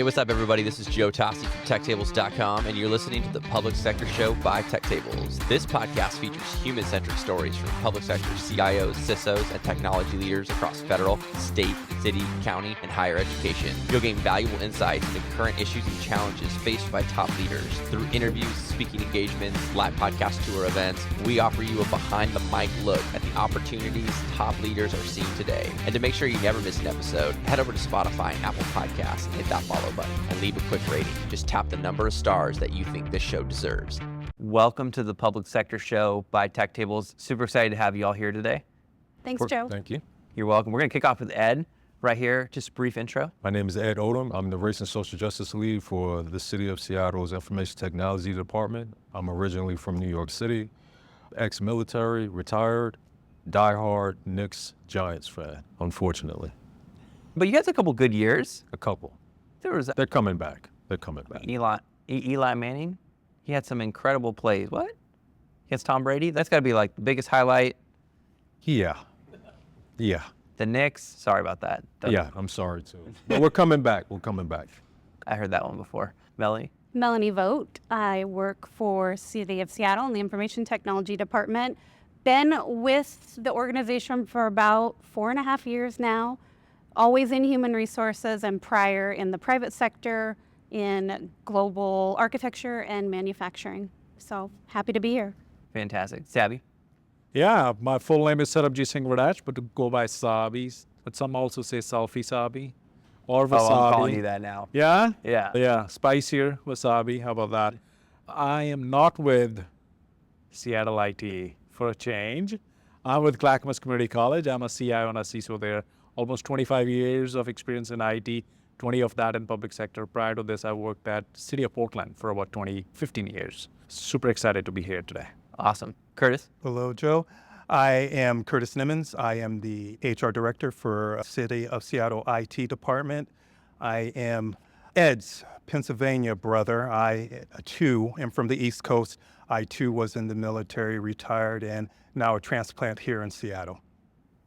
Hey, what's up, everybody? This is Joe Tossi from TechTables.com, and you're listening to the Public Sector Show by TechTables. This podcast features human-centric stories from public sector CIOs, CISOs, and technology leaders across federal, state, city, county, and higher education. You'll gain valuable insights into current issues and challenges faced by top leaders. Through interviews, speaking engagements, live podcast tour events, we offer you a behind-the-mic look at the opportunities top leaders are seeing today. And to make sure you never miss an episode, head over to Spotify and Apple Podcasts and hit that follow button and leave a quick rating. Just tap the number of stars that you think this show deserves. Welcome to the Public Sector Show by TechTables. Super excited to have you all here today. Thanks, Joe. Thank you. You're welcome. We're going to kick off with Ed right here. Just a brief intro. My name is Ed Odom. I'm the Race and Social Justice Lead for the City of Seattle's Information Technology Department. I'm originally from New York City, ex-military, retired, diehard Knicks Giants fan, unfortunately. But you had a couple good years. A couple. They're coming back. They're coming back. Eli Manning, he had some incredible plays. What? Against Tom Brady? That's got to be like the biggest highlight. Yeah. The Knicks, sorry about that. Yeah, I'm sorry too. But we're coming back. I heard that one before. Melanie? Melanie Vogt. I work for City of Seattle in the Information Technology Department. Been with the organization for about 4.5 years now. Always in human resources and prior in the private sector, in global architecture and manufacturing. So happy to be here. Fantastic. Saby? Yeah, my full name is Sarabjit Singh Waraich, but to go by Saby. But some also say Selfie Saby or Wasabi. Oh, I'm calling you that now. Yeah? Yeah. Yeah, spicier Wasabi. How about that? I am not with Seattle IT for a change. I'm with Clackamas Community College. I'm a CIO and a CISO there. Almost 25 years of experience in IT, 20 of that in public sector. Prior to this, I worked at City of Portland for about 15 years. Super excited to be here today. Awesome. Curtis? Hello, Joe. I am Curtis Nimmons. I am the HR Director for City of Seattle IT Department. I am Ed's Pennsylvania brother. I, too, am from the East Coast. I, too, was in the military, retired, and now a transplant here in Seattle.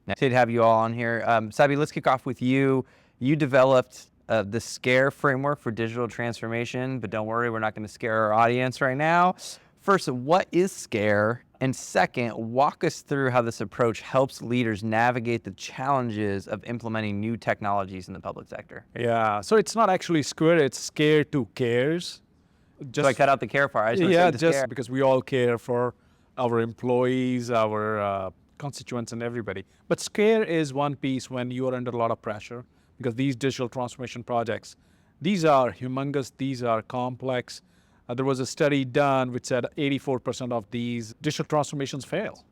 Excited to have you all on here. Saby, let's kick off with you. You developed the SCARE framework for digital transformation, but don't worry, we're not going to scare our audience right now. First, what is SCARE? And second, walk us through how this approach helps leaders navigate the challenges of implementing new technologies in the public sector. Yeah, so it's not actually SCARE, it's SCARE to CARES. So I cut out the care part. Just because we all care for our employees, our constituents and everybody. But SCARE is one piece when you are under a lot of pressure because these digital transformation projects, these are humongous, these are complex. There was a study done which said 84% of these digital transformations fail.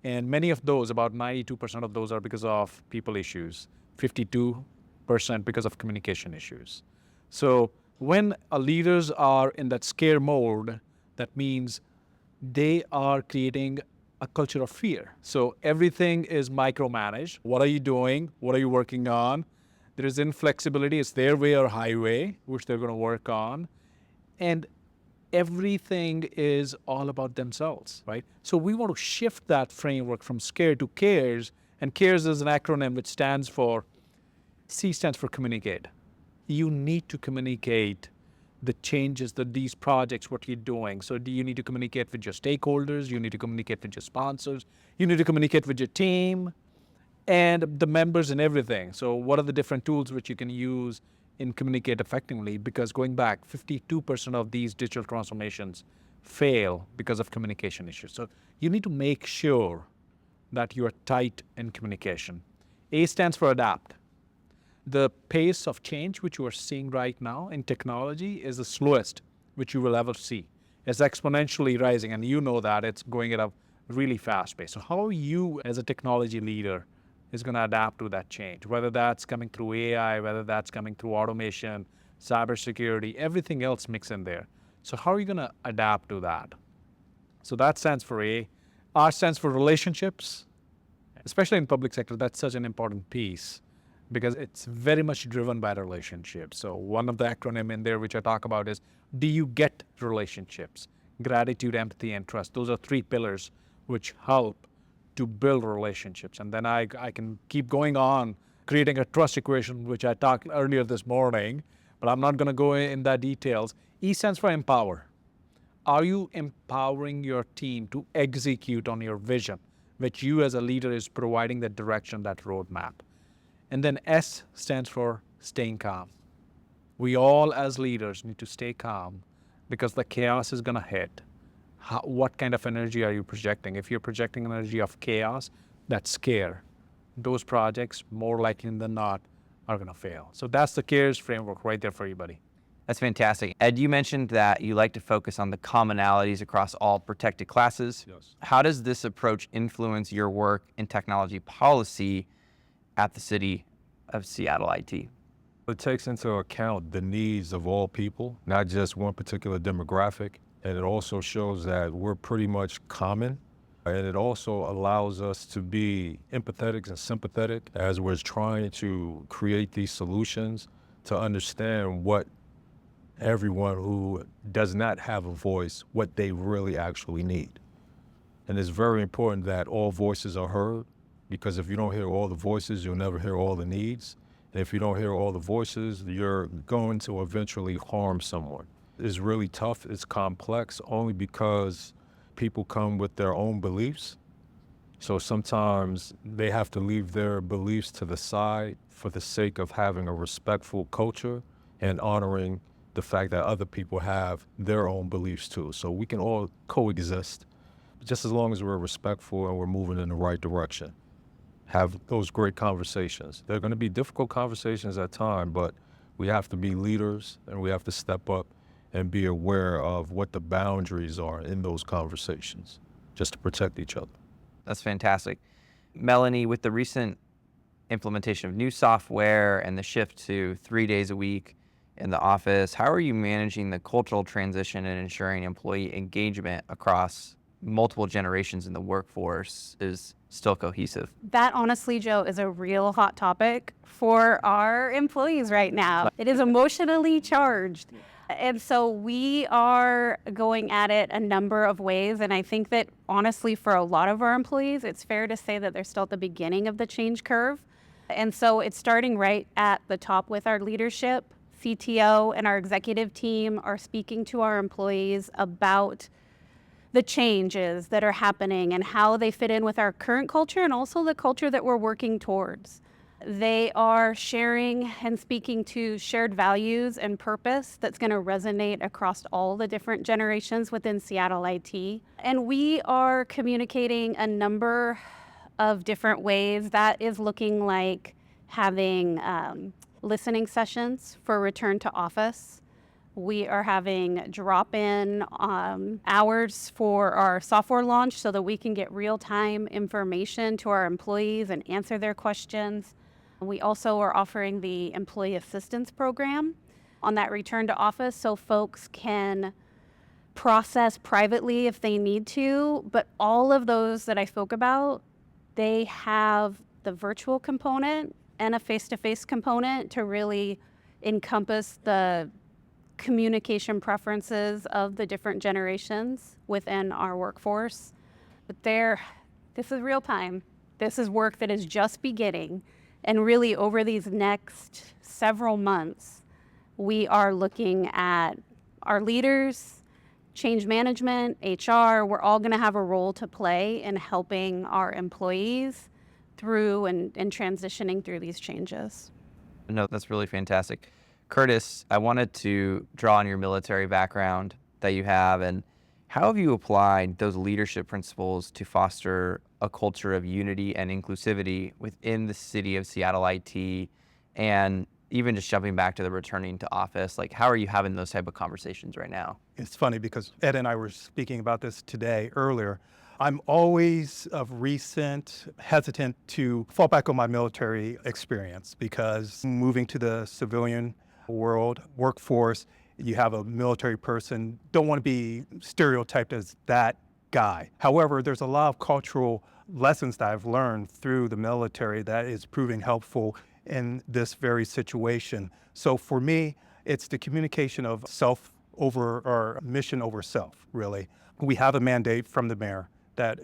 And many of those, about 92% of those are because of people issues, 52% because of communication issues. So when leaders are in that SCARE mode, that means they are creating a culture of fear. So everything is micromanaged. What are you doing? What are you working on? There is inflexibility. It's their way or highway, which they're going to work on. And everything is all about themselves, right? So we want to shift that framework from SCARE to CARES. And CARES is an acronym which stands for, C stands for communicate. You need to communicate the changes that these projects, what you're doing. So do you need to communicate with your stakeholders? You need to communicate with your sponsors. You need to communicate with your team and the members and everything. So what are the different tools which you can use in communicate effectively? Because going back, 52% of these digital transformations fail because of communication issues. So you need to make sure that you are tight in communication. A stands for adapt. The pace of change which you are seeing right now in technology is the slowest which you will ever see. It's exponentially rising, and you know that it's going at a really fast pace. So how you as a technology leader is going to adapt to that change, whether that's coming through AI, whether that's coming through automation, cybersecurity, everything else mixed in there. So how are you going to adapt to that? So that stands for A. R stands for relationships, especially in public sector. That's such an important piece, because it's very much driven by relationships. So one of the acronym in there which I talk about is, do you get relationships? Gratitude, empathy, and trust. Those are 3 pillars which help to build relationships. And then I can keep going on creating a trust equation, which I talked earlier this morning. but I'm not going to go in that details. E stands for empower. Are you empowering your team to execute on your vision, which you as a leader is providing that direction, that roadmap? And then S stands for staying calm. We all as leaders need to stay calm because the chaos is going to hit. What kind of energy are you projecting? If you're projecting energy of chaos, that's scare. Those projects, more likely than not, are going to fail. So that's the CARES framework right there for you, buddy. That's fantastic. Ed, you mentioned that you like to focus on the commonalities across all protected classes. Yes. How does this approach influence your work in technology policy at the City of Seattle IT? It takes into account the needs of all people, not just one particular demographic. And it also shows that we're pretty much common. And it also allows us to be empathetic and sympathetic as we're trying to create these solutions to understand what everyone who does not have a voice, what they really actually need. And it's very important that all voices are heard, because if you don't hear all the voices, you'll never hear all the needs. And if you don't hear all the voices, you're going to eventually harm someone. It's really tough, it's complex, only because people come with their own beliefs. So sometimes they have to leave their beliefs to the side for the sake of having a respectful culture and honoring the fact that other people have their own beliefs too. So we can all coexist, just as long as we're respectful and we're moving in the right direction. Have those great conversations. They're going to be difficult conversations at times, but we have to be leaders and we have to step up and be aware of what the boundaries are in those conversations, just to protect each other. That's fantastic. Melanie, with the recent implementation of new software and the shift to 3 days a week in the office, how are you managing the cultural transition and ensuring employee engagement across multiple generations in the workforce is still cohesive? That honestly, Joe, is a real hot topic for our employees right now. It is emotionally charged. And so we are going at it a number of ways. And I think that honestly, for a lot of our employees, it's fair to say that they're still at the beginning of the change curve. And so it's starting right at the top with our leadership. CTO and our executive team are speaking to our employees about the changes that are happening and how they fit in with our current culture and also the culture that we're working towards. They are sharing and speaking to shared values and purpose that's going to resonate across all the different generations within Seattle IT. And we are communicating a number of different ways. That is looking like having listening sessions for return to office. We are having drop-in hours for our software launch so that we can get real-time information to our employees and answer their questions. We also are offering the employee assistance program on that return to office so folks can process privately if they need to. But all of those that I spoke about, they have the virtual component and a face-to-face component to really encompass the communication preferences of the different generations within our workforce. But this is real time. This is work that is just beginning. And really over these next several months, we are looking at our leaders, change management, HR. We're all going to have a role to play in helping our employees through and transitioning through these changes. No, that's really fantastic. Curtis, I wanted to draw on your military background that you have, and how have you applied those leadership principles to foster a culture of unity and inclusivity within the City of Seattle IT? And even just jumping back to the returning to office, like how are you having those type of conversations right now? It's funny because Ed and I were speaking about this today earlier. I'm always of recent hesitant to fall back on my military experience because moving to the civilian world, workforce, you have a military person, don't want to be stereotyped as that guy. However, there's a lot of cultural lessons that I've learned through the military that is proving helpful in this very situation. So for me, it's the communication of self over, or mission over self, really. We have a mandate from the mayor that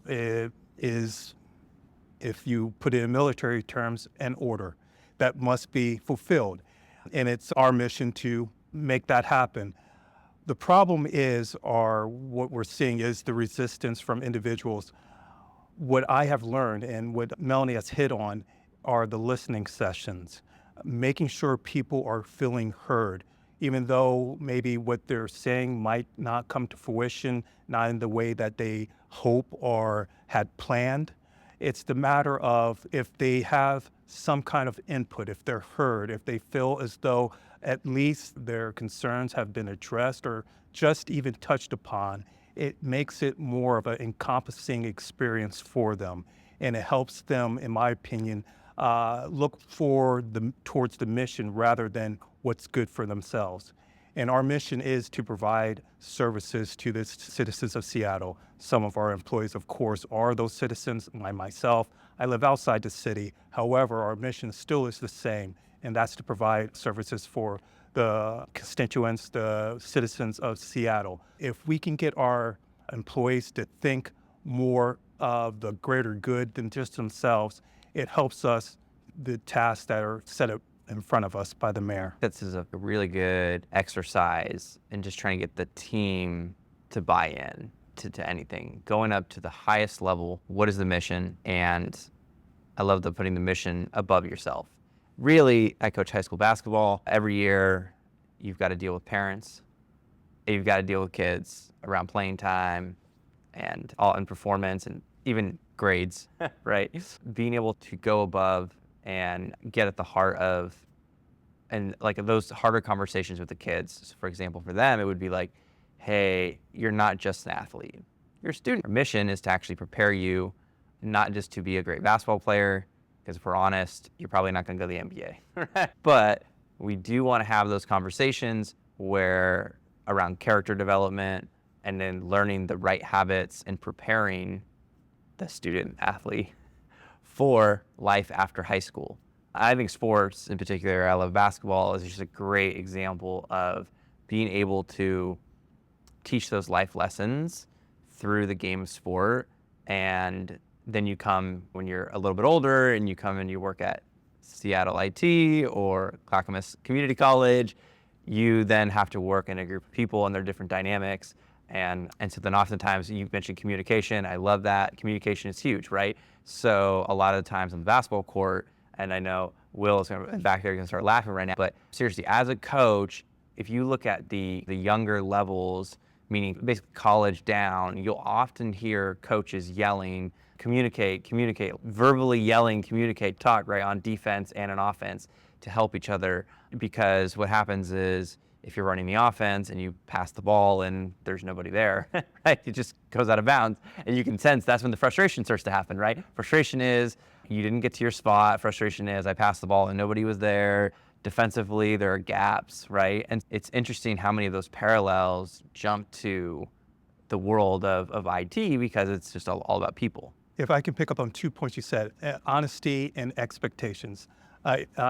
is, if you put it in military terms, an order that must be fulfilled. and it's our mission to make that happen. The problem is, or what we're seeing is the resistance from individuals. What I have learned and what Melanie has hit on are the listening sessions, making sure people are feeling heard, even though maybe what they're saying might not come to fruition, not in the way that they hope or had planned. It's the matter of if they have some kind of input, if they're heard, if they feel as though at least their concerns have been addressed or just even touched upon, it makes it more of an encompassing experience for them. And it helps them, in my opinion, look towards the mission rather than what's good for themselves. And our mission is to provide services to the citizens of Seattle. Some of our employees, of course, are those citizens. Myself, I live outside the city. However, our mission still is the same, and that's to provide services for the constituents, the citizens of Seattle. If we can get our employees to think more of the greater good than just themselves, it helps us the tasks that are set up in front of us by the mayor. This is a really good exercise in just trying to get the team to buy in to anything. Going up to the highest level, what is the mission? And I love putting the mission above yourself. Really, I coach high school basketball. Every year, you've got to deal with parents. You've got to deal with kids around playing time and all in performance and even grades, right? Being able to go above and get at the heart of, and like those harder conversations with the kids. So for example, for them, it would be like, hey, you're not just an athlete. You're a student. Our mission is to actually prepare you not just to be a great basketball player, because if we're honest, you're probably not going to go to the NBA. But we do want to have those conversations where around character development and then learning the right habits and preparing the student athlete for life after high school. I think sports in particular, I love basketball, is just a great example of being able to teach those life lessons through the game of sport. And then you come when you're a little bit older and you come and you work at Seattle IT or Clackamas Community College, you then have to work in a group of people and their different dynamics. And so then oftentimes you mentioned communication. I love that. Communication is huge, right? So a lot of the times on the basketball court, and I know Will is back there going to start laughing right now, but seriously, as a coach, if you look at the younger levels, meaning basically college down, you'll often hear coaches yelling, communicate, verbally yelling, communicate, talk, right, on defense and on offense to help each other. Because what happens is if you're running the offense and you pass the ball and there's nobody there, right, it just goes out of bounds. And you can sense that's when the frustration starts to happen, right? Frustration is you didn't get to your spot. Frustration is I passed the ball and nobody was there. Defensively, there are gaps, right? And it's interesting how many of those parallels jump to the world of IT because it's just all about people. If I can pick up on 2 points you said, honesty and expectations.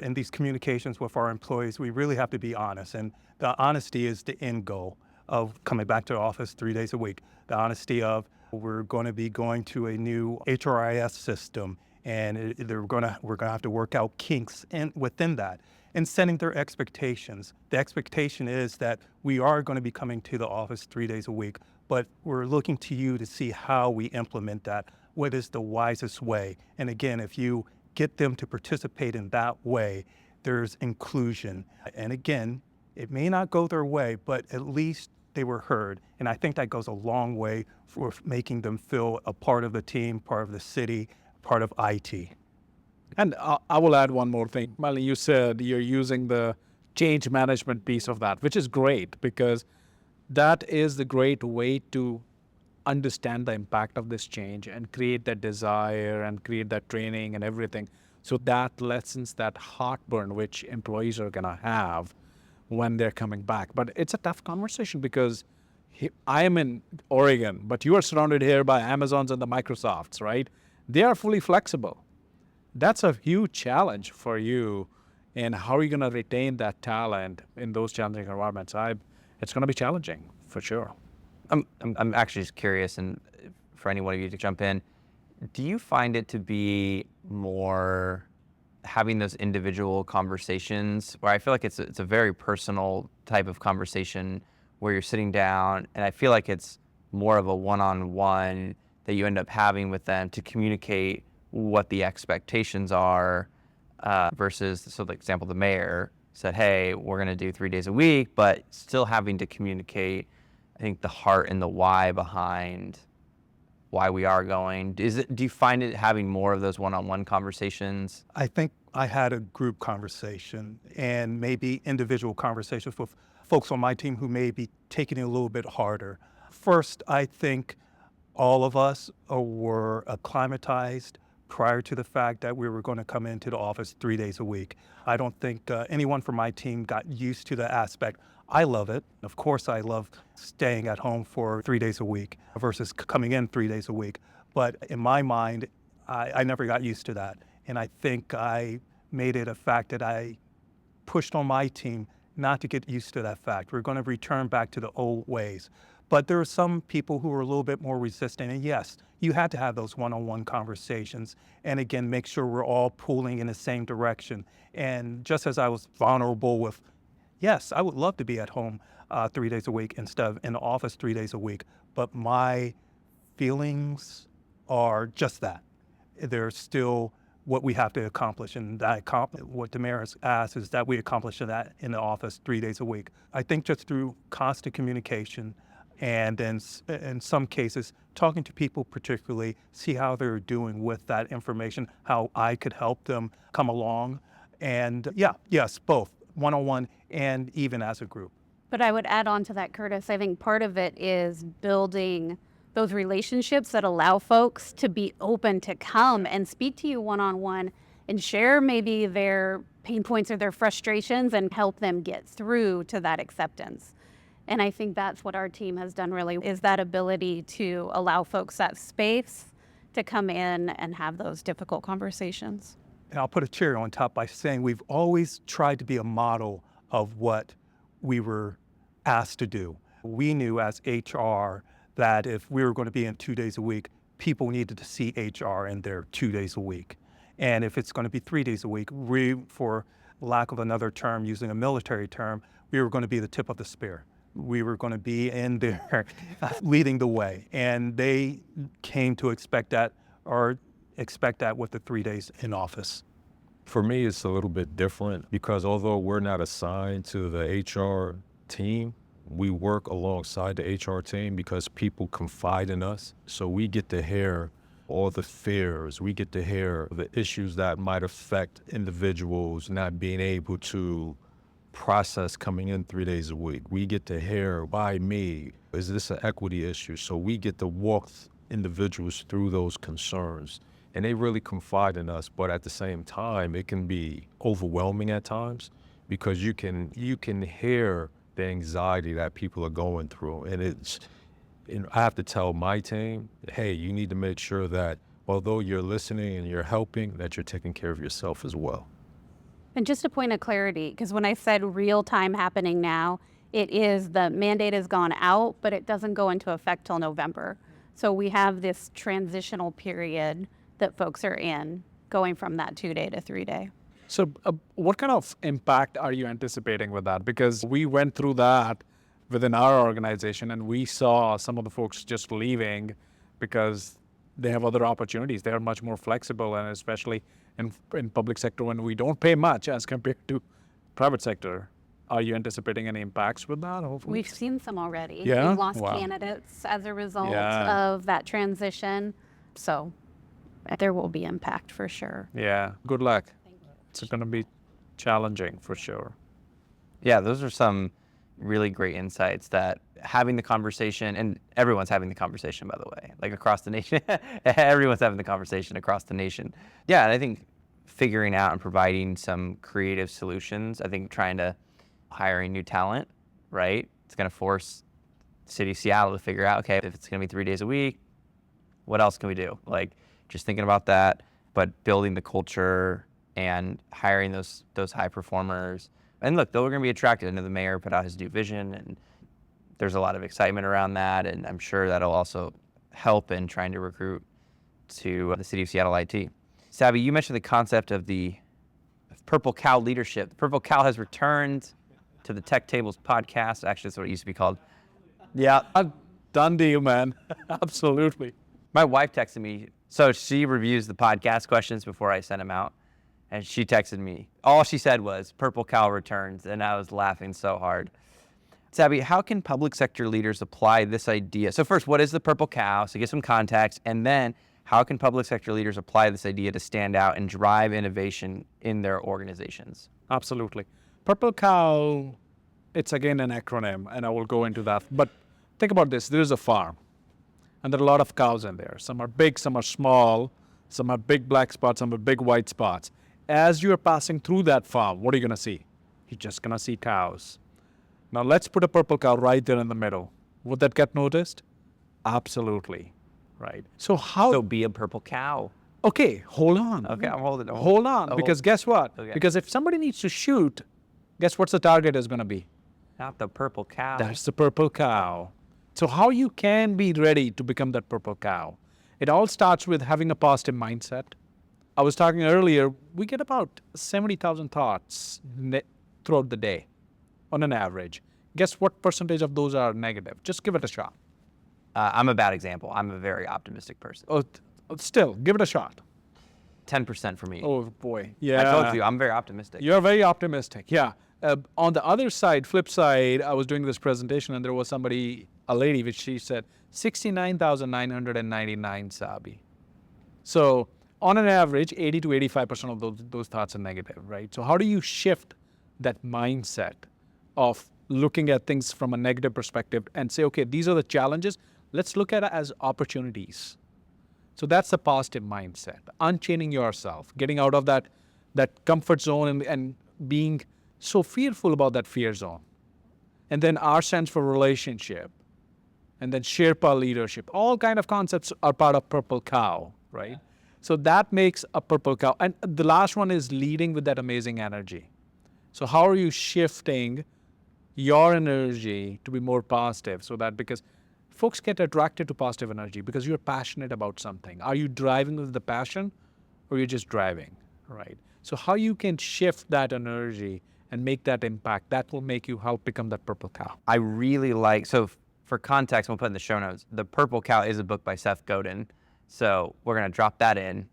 In these communications with our employees, we really have to be honest. And the honesty is the end goal of coming back to the office 3 days a week. The honesty of we're going to be going to a new HRIS system, and we're going to have to work out kinks within that. And setting their expectations. The expectation is that we are going to be coming to the office 3 days a week, but we're looking to you to see how we implement that. What is the wisest way? And again, if you get them to participate in that way, there's inclusion. And again, it may not go their way, but at least they were heard. And I think that goes a long way for making them feel a part of the team, part of the city, part of IT. And I will add one more thing. Melanie, you said you're using the change management piece of that, which is great because that is the great way to understand the impact of this change and create that desire and create that training and everything. So that lessens that heartburn which employees are going to have when they're coming back. But it's a tough conversation because I am in Oregon, but you are surrounded here by Amazons and the Microsofts, right? They are fully flexible. That's a huge challenge for you. And how are you going to retain that talent in those challenging environments? It's going to be challenging for sure. I'm actually just curious, and for any one of you to jump in, do you find it to be more having those individual conversations where I feel like it's a very personal type of conversation where you're sitting down, and I feel like it's more of a one-on-one that you end up having with them to communicate what the expectations are versus, so the example, the mayor said, hey, we're going to do 3 days a week, but still having to communicate, I think, the heart and the why behind why we are going. Do you find it having more of those one-on-one conversations? I think I had a group conversation and maybe individual conversations with folks on my team who may be taking it a little bit harder. First, I think all of us were acclimatized prior to the fact that we were going to come into the office 3 days a week. I don't think anyone from my team got used to the aspect. I love it. Of course, I love staying at home for 3 days a week versus coming in 3 days a week. But in my mind, I never got used to that. And I think I made it a fact that I pushed on my team not to get used to that fact. We're going to return back to the old ways. But there are some people who are a little bit more resistant. And yes, you had to have those one-on-one conversations. And again, make sure we're all pulling in the same direction. And just as I was vulnerable with, yes, I would love to be at home 3 days a week instead of in the office 3 days a week. But my feelings are just that. They're still what we have to accomplish. And what the mayor has asked is that we accomplish that in the office 3 days a week. I think just through constant communication, and then in some cases, talking to people particularly, see how they're doing with that information, how I could help them come along. And yes, both one-on-one and even as a group. But I would add on to that, Curtis, I think part of it is building those relationships that allow folks to be open to come and speak to you one-on-one and share maybe their pain points or their frustrations and help them get through to that acceptance. And I think that's what our team has done really, is that ability to allow folks that space to come in and have those difficult conversations. And I'll put a cherry on top by saying we've always tried to be a model of what we were asked to do. We knew as HR that if we were going to be in 2 days a week, people needed to see HR in there 2 days a week. And if it's going to be 3 days a week, we, for lack of another term, using a military term, we were going to be the tip of the spear. We were going to be in there leading the way. And they came to expect that with the 3 days in office. For me, it's a little bit different because although we're not assigned to the HR team, we work alongside the HR team because people confide in us. So we get to hear all the fears. We get to hear the issues that might affect individuals not being able to process coming in 3 days a week. We get to hear, why me? Is this an equity issue? So we get to walk individuals through those concerns. And they really confide in us, but at the same time, it can be overwhelming at times because you can hear the anxiety that people are going through. And I have to tell my team, hey, you need to make sure that although you're listening and you're helping, that you're taking care of yourself as well. And just a point of clarity, because when I said real time happening now, it is the mandate has gone out, but it doesn't go into effect till November. So we have this transitional period that folks are in, going from that 2 day to 3 day. So what kind of impact are you anticipating with that? Because we went through that within our organization and we saw some of the folks just leaving because they have other opportunities. They are much more flexible, and especially in public sector when we don't pay much as compared to private sector. Are you anticipating any impacts with that? Hopefully? We've seen some already. Yeah? We've lost Wow. candidates as a result Yeah. of that transition. So there will be impact for sure. Yeah, good luck. It's going to be challenging for sure. Yeah, those are some really great insights that having the conversation, and everyone's having the conversation, by the way, like across the nation. Everyone's having the conversation across the nation. Yeah, and I think figuring out and providing some creative solutions, I think hiring new talent, right? It's going to force the city of Seattle to figure out, okay, if it's going to be 3 days a week, what else can we do? Like just thinking about that, but building the culture and hiring those high performers. And look, though we're going to be attracted. I know the mayor put out his new vision, and there's a lot of excitement around that, and I'm sure that'll also help in trying to recruit to the city of Seattle IT. Saby, you mentioned the concept of the Purple Cow leadership. The Purple Cow has returned to the TechTables podcast. Actually, that's what it used to be called. Yeah, done deal, man. Absolutely. My wife texted me. So she reviews the podcast questions before I send them out. And she texted me. All she said was, Purple Cow returns. And I was laughing so hard. Saby, how can public sector leaders apply this idea? So first, what is the Purple Cow? So get some context. And then how can public sector leaders apply this idea to stand out and drive innovation in their organizations? Absolutely. Purple Cow, it's again an acronym, and I will go into that. But think about this. There is a farm, and there are a lot of cows in there. Some are big, some are small, some are big black spots, some are big white spots. As you're passing through that farm, what are you going to see? You're just going to see cows. Now let's put a purple cow right there in the middle. Would that get noticed? Absolutely. Right. So be a purple cow. Okay, hold on. Okay, I'm holding it. Hold on, because guess what? Okay. Because if somebody needs to shoot, guess what's the target is going to be? Not the purple cow. That's the purple cow. So how you can be ready to become that purple cow? It all starts with having a positive mindset. I was talking earlier, we get about 70,000 thoughts throughout the day on an average. Guess what percentage of those are negative? Just give it a shot. I'm a bad example. I'm a very optimistic person. Oh, still, give it a shot. 10% for me. Oh, boy. Yeah. I told you, I'm very optimistic. You're very optimistic, yeah. On the other side, flip side, I was doing this presentation and there was somebody, a lady, which she said, 69,999 Saby. So on an average, 80 to 85% of those thoughts are negative, right? So how do you shift that mindset of looking at things from a negative perspective and say, okay, these are the challenges. Let's look at it as opportunities. So that's the positive mindset, unchaining yourself, getting out of that comfort zone and being so fearful about that fear zone. And then our sense for relationship, and then Sherpa leadership, all kind of concepts are part of Purple Cow, right? So that makes a Purple Cow. And the last one is leading with that amazing energy. So how are you shifting your energy to be more positive so that because folks get attracted to positive energy because you're passionate about something. Are you driving with the passion or you're just driving, right? So how you can shift that energy and make that impact, that will make you help become that Purple Cow. I really like, so for context, we'll put in the show notes, The Purple Cow is a book by Seth Godin. So we're going to drop that in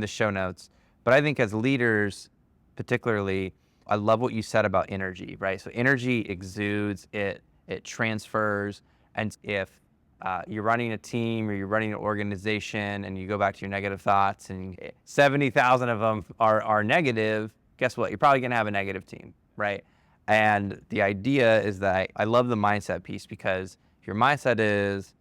the show notes. But I think as leaders, particularly, I love what you said about energy, right? So energy exudes, it transfers, and if you're running a team or you're running an organization and you go back to your negative thoughts and 70,000 of them are negative, guess what? You're probably gonna have a negative team, right? And the idea is that I love the mindset piece because if your mindset is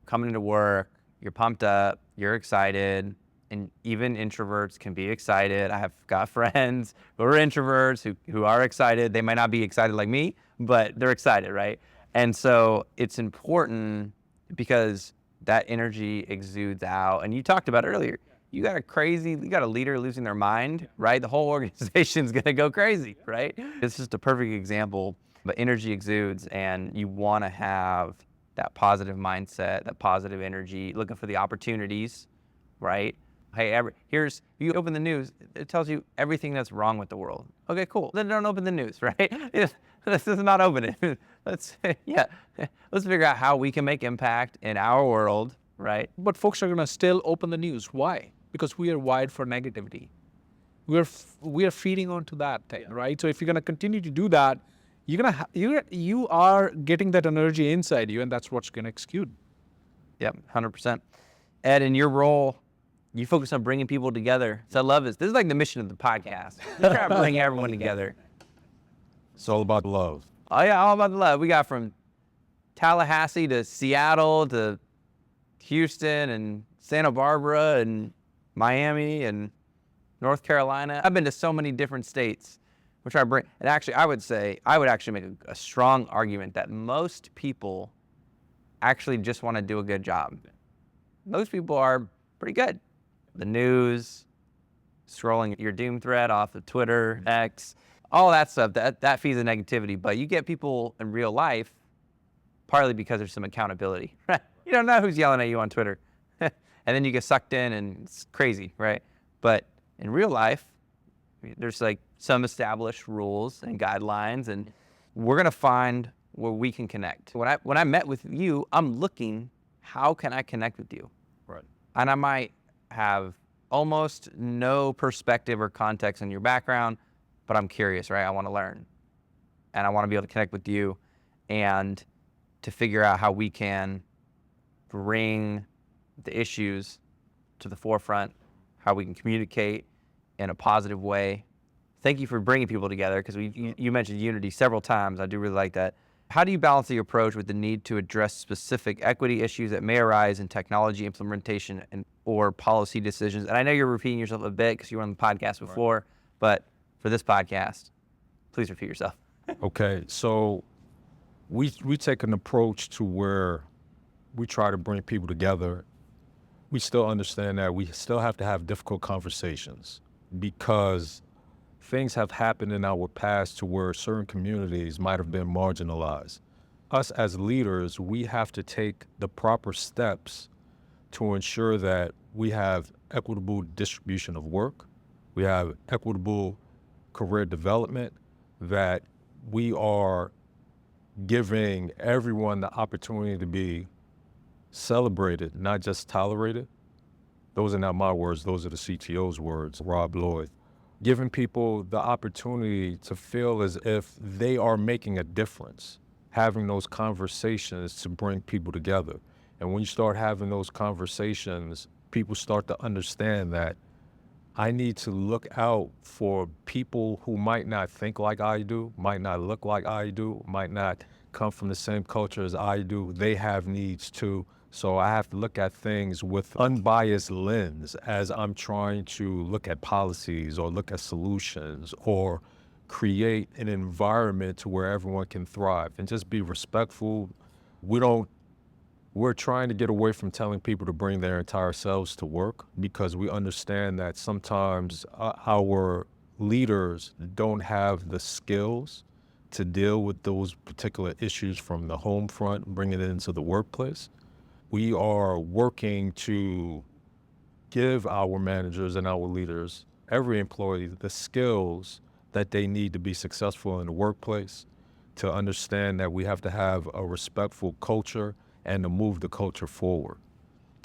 coming into work, you're pumped up, you're excited, and even introverts can be excited. I have got friends who are introverts who are excited. They might not be excited like me, but they're excited, right? And so it's important because that energy exudes out. And you talked about earlier, you got a leader losing their mind, right? The whole organization's gonna go crazy, right? It's just a perfect example, but energy exudes and you wanna have that positive mindset, that positive energy, looking for the opportunities, right? Hey, you open the news, it tells you everything that's wrong with the world. Okay, cool. Then don't open the news, right? This is not open it. Let's figure out how we can make impact in our world, right? But folks are gonna still open the news. Why? Because we are wired for negativity. We are feeding onto that thing, right? So if you're gonna continue to do that, you are getting that energy inside you, and that's what's gonna execute. Yep, 100%. Ed, in your role, you focus on bringing people together. So I love this. This is like the mission of the podcast. We're trying to bring everyone together. It's all about love. Oh yeah, all about the love. We got from Tallahassee to Seattle to Houston and Santa Barbara and Miami and North Carolina. I've been to so many different states. We're trying to bring, and actually I would actually make a strong argument that most people actually just want to do a good job. Most people are pretty good. The news, scrolling your doom thread off of Twitter, X, all that stuff, that feeds the negativity. But you get people in real life, partly because there's some accountability, right? You don't know who's yelling at you on Twitter. And then you get sucked in and it's crazy, right? But in real life, there's like some established rules and guidelines, and we're going to find where we can connect. When I met with you, I'm looking, how can I connect with you? Right. And I might have almost no perspective or context in your background, but I'm curious, right? I want to learn, and I want to be able to connect with you and to figure out how we can bring the issues to the forefront, how we can communicate in a positive way. Thank you for bringing people together, because you mentioned unity several times. I do really like that. How do you balance the approach with the need to address specific equity issues that may arise in technology implementation or policy decisions? And I know you're repeating yourself a bit because you were on the podcast before, but for this podcast, please repeat yourself. Okay, so we take an approach to where we try to bring people together. We still understand that we still have to have difficult conversations, because things have happened in our past to where certain communities might have been marginalized. Us as leaders, we have to take the proper steps to ensure that we have equitable distribution of work, we have equitable career development, that we are giving everyone the opportunity to be celebrated, not just tolerated. Those are not my words, those are the CTO's words, Rob Lloyd. Giving people the opportunity to feel as if they are making a difference, having those conversations to bring people together. And when you start having those conversations, people start to understand that I need to look out for people who might not think like I do, might not look like I do, might not come from the same culture as I do. They have needs too. So I have to look at things with unbiased lens as I'm trying to look at policies or look at solutions or create an environment to where everyone can thrive and just be respectful. We're trying to get away from telling people to bring their entire selves to work, because we understand that sometimes our leaders don't have the skills to deal with those particular issues from the home front and bring it into the workplace. We are working to give our managers and our leaders, every employee, the skills that they need to be successful in the workplace, to understand that we have to have a respectful culture and to move the culture forward.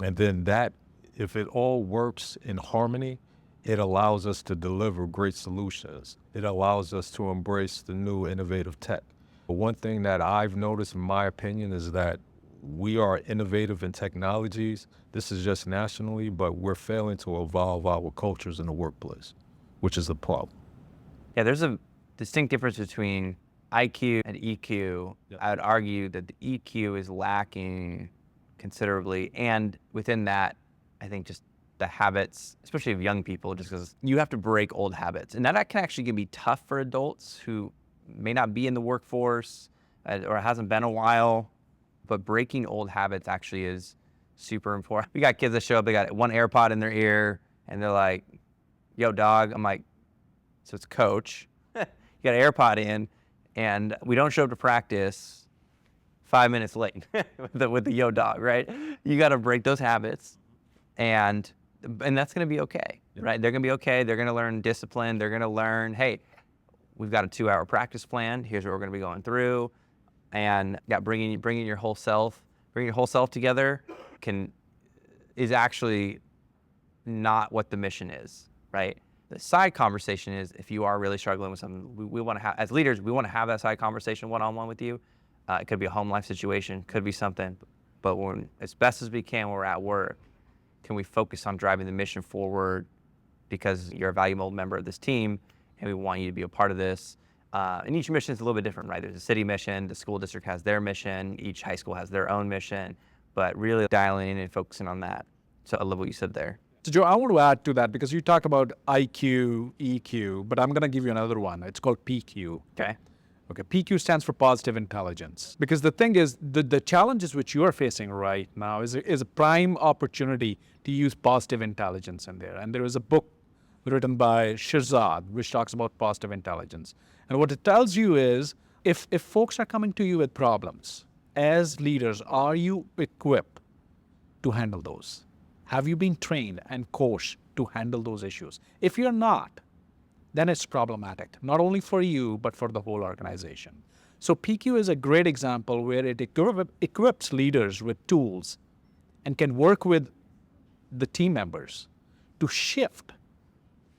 And then that, if it all works in harmony, it allows us to deliver great solutions. It allows us to embrace the new innovative tech. But one thing that I've noticed, in my opinion, is that we are innovative in technologies. This is just nationally, but we're failing to evolve our cultures in the workplace, which is the problem. Yeah, there's a distinct difference between IQ and EQ. Yep. I would argue that the EQ is lacking considerably. And within that, I think just the habits, especially of young people, just because you have to break old habits. And that can actually be tough for adults who may not be in the workforce or hasn't been a while. But breaking old habits actually is super important. We got kids that show up, they got one AirPod in their ear, and they're like, yo, dog. I'm like, so it's coach. You got an AirPod in, and we don't show up to practice 5 minutes late with the yo, dog, right? You got to break those habits, and that's going to be okay, right? They're going to be okay. They're going to learn discipline. They're going to learn, hey, we've got a 2-hour practice plan. Here's what we're going to be going through. And bringing your whole self together is actually not what the mission is, right? The side conversation is, if you are really struggling with something, we want to have, as leaders, we want to have that side conversation one-on-one with you. It could be a home life situation, could be something, but as best as we can when we're at work, can we focus on driving the mission forward, because you're a valuable member of this team and we want you to be a part of this. And each mission is a little bit different, right? There's a city mission, the school district has their mission, each high school has their own mission, but really dialing in and focusing on that. So I love what you said there. So Joe, I want to add to that, because you talk about IQ, EQ, but I'm going to give you another one. It's called PQ. Okay. Okay, PQ stands for positive intelligence. Because the thing is, the challenges which you are facing right now is a prime opportunity to use positive intelligence in there. And there is a book written by Shirzad, which talks about positive intelligence. And what it tells you is, if folks are coming to you with problems, as leaders, are you equipped to handle those? Have you been trained and coached to handle those issues? If you're not, then it's problematic, not only for you, but for the whole organization. So PQ is a great example where it equips leaders with tools and can work with the team members to shift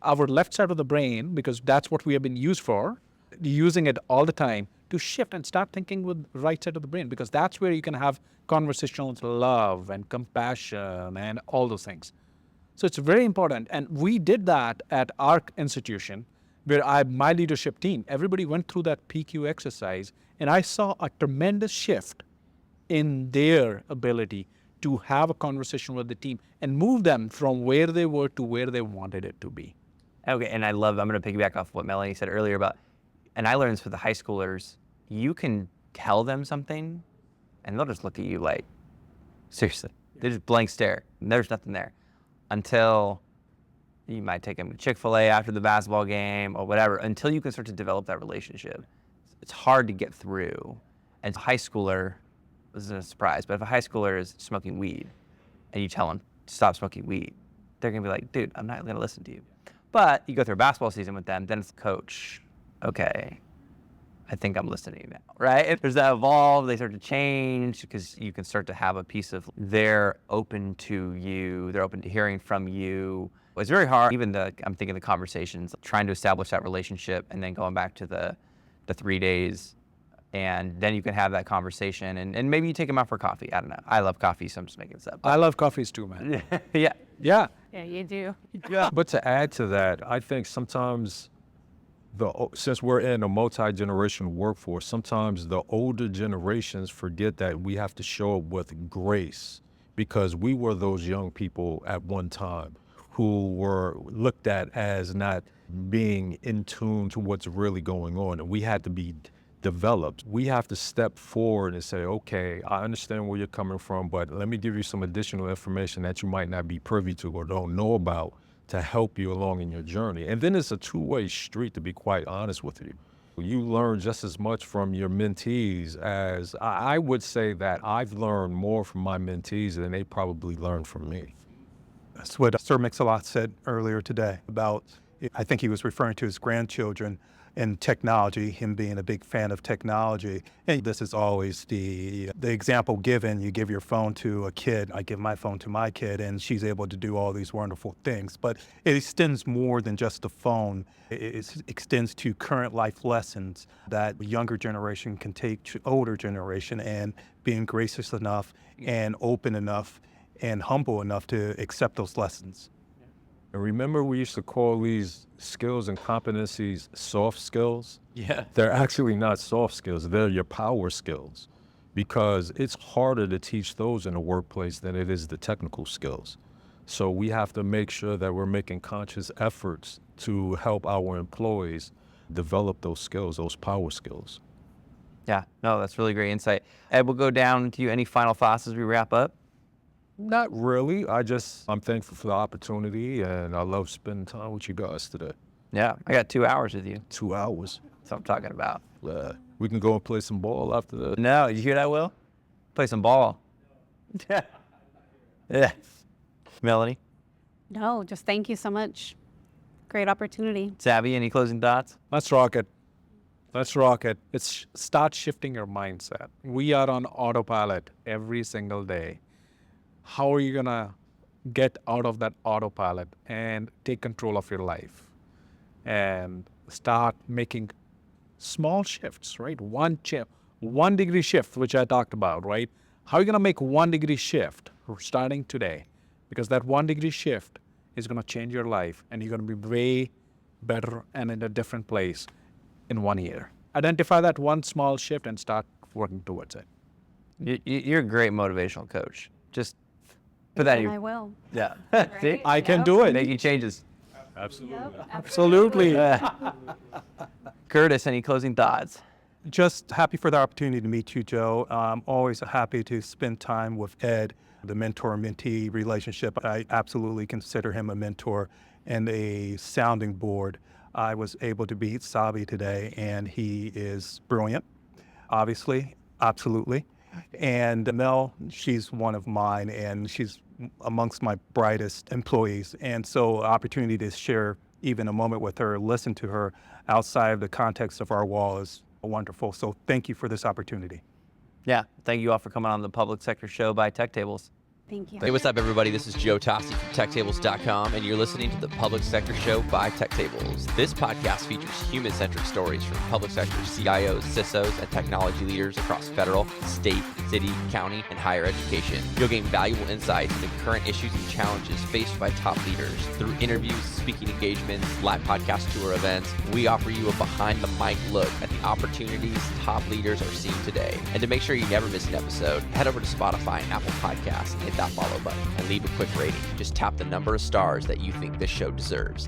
our left side of the brain, because that's what we have been used for, using it all the time, to shift and start thinking with right side of the brain, because that's where you can have conversational love and compassion and all those things. So it's very important. And we did that at our institution, where my leadership team, everybody went through that PQ exercise, and I saw a tremendous shift in their ability to have a conversation with the team and move them from where they were to where they wanted it to be. Okay, and I'm going to piggyback off what Melanie said earlier about, and I learned this with the high schoolers, you can tell them something and they'll just look at you like, seriously, they just blank stare. And there's nothing there until you might take them to Chick-fil-A after the basketball game or whatever, until you can start to develop that relationship. It's hard to get through. And a high schooler, this isn't a surprise, but if a high schooler is smoking weed and you tell them to stop smoking weed, they're going to be like, dude, I'm not going to listen to you. But you go through a basketball season with them, then it's the coach. Okay, I think I'm listening to you now, right? If there's that evolve, they start to change because you can start to have a piece of they're open to you, they're open to hearing from you. It's very hard, I'm thinking the conversations, trying to establish that relationship and then going back to the 3 days, and then you can have that conversation and maybe you take them out for coffee. I don't know. I love coffee, so I'm just making this up. I love coffees too, man. Yeah. Yeah. Yeah, you do. Yeah. But to add to that, I think sometimes since we're in a multi-generational workforce, sometimes the older generations forget that we have to show up with grace, because we were those young people at one time who were looked at as not being in tune to what's really going on, and we had to be developed. We have to step forward and say, okay, I understand where you're coming from, but let me give you some additional information that you might not be privy to or don't know about to help you along in your journey. And then it's a two-way street, to be quite honest with you. You learn just as much from your mentees as I would say that I've learned more from my mentees than they probably learned from me. That's what Sir Mix-a-Lot said earlier today about, I think he was referring to his grandchildren and technology, him being a big fan of technology. And this is always the example given. You give your phone to a kid, I give my phone to my kid, and she's able to do all these wonderful things. But it extends more than just the phone. It extends to current life lessons that the younger generation can take to older generation, and being gracious enough and open enough and humble enough to accept those lessons. And remember, we used to call these skills and competencies soft skills? Yeah. They're actually not soft skills. They're your power skills, because it's harder to teach those in the workplace than it is the technical skills. So we have to make sure that we're making conscious efforts to help our employees develop those skills, those power skills. Yeah, no, that's really great insight. Ed, we'll go down to you. Any final thoughts as we wrap up? Not really. I'm thankful for the opportunity, and I love spending time with you guys today. Yeah, I got 2 hours with you. 2 hours. That's what I'm talking about. We can go and play some ball after that. No, you hear that, Will? Play some ball. Yeah. Melanie? No, just thank you so much. Great opportunity. Saby, any closing thoughts? Let's rock it. Let's rock it. Start shifting your mindset. We are on autopilot every single day. How are you going to get out of that autopilot and take control of your life and start making small shifts, right? 1 degree shift, which I talked about, right? How are you going to make 1 degree shift starting today? Because that 1 degree shift is going to change your life, and you're going to be way better and in a different place in 1 year. Identify that one small shift and start working towards it. You're a great motivational coach. Just put that in I your... will. Yeah. Right? See? I can do it. Making changes. Absolutely. Curtis, any closing thoughts? Just happy for the opportunity to meet you, Joe. I'm always happy to spend time with Ed, the mentor-mentee relationship. I absolutely consider him a mentor and a sounding board. I was able to beat Saby today, and he is brilliant, obviously, absolutely. And Mel, she's one of mine, and she's amongst my brightest employees. And so opportunity to share even a moment with her, listen to her outside of the context of our wall is wonderful. So thank you for this opportunity. Yeah, thank you all for coming on the Public Sector Show by TechTables. Thank you. Hey, what's up, everybody? This is Joe Tossi from TechTables.com, and you're listening to the Public Sector Show by TechTables. This podcast features human-centric stories from public sector CIOs, CISOs, and technology leaders across federal, state, city, county, and higher education. You'll gain valuable insights into current issues and challenges faced by top leaders. Through interviews, speaking engagements, live podcast tour events, we offer you a behind-the-mic look at the opportunities top leaders are seeing today. And to make sure you never miss an episode, head over to Spotify and Apple Podcasts and hit that follow button and leave a quick rating. Just tap the number of stars that you think this show deserves.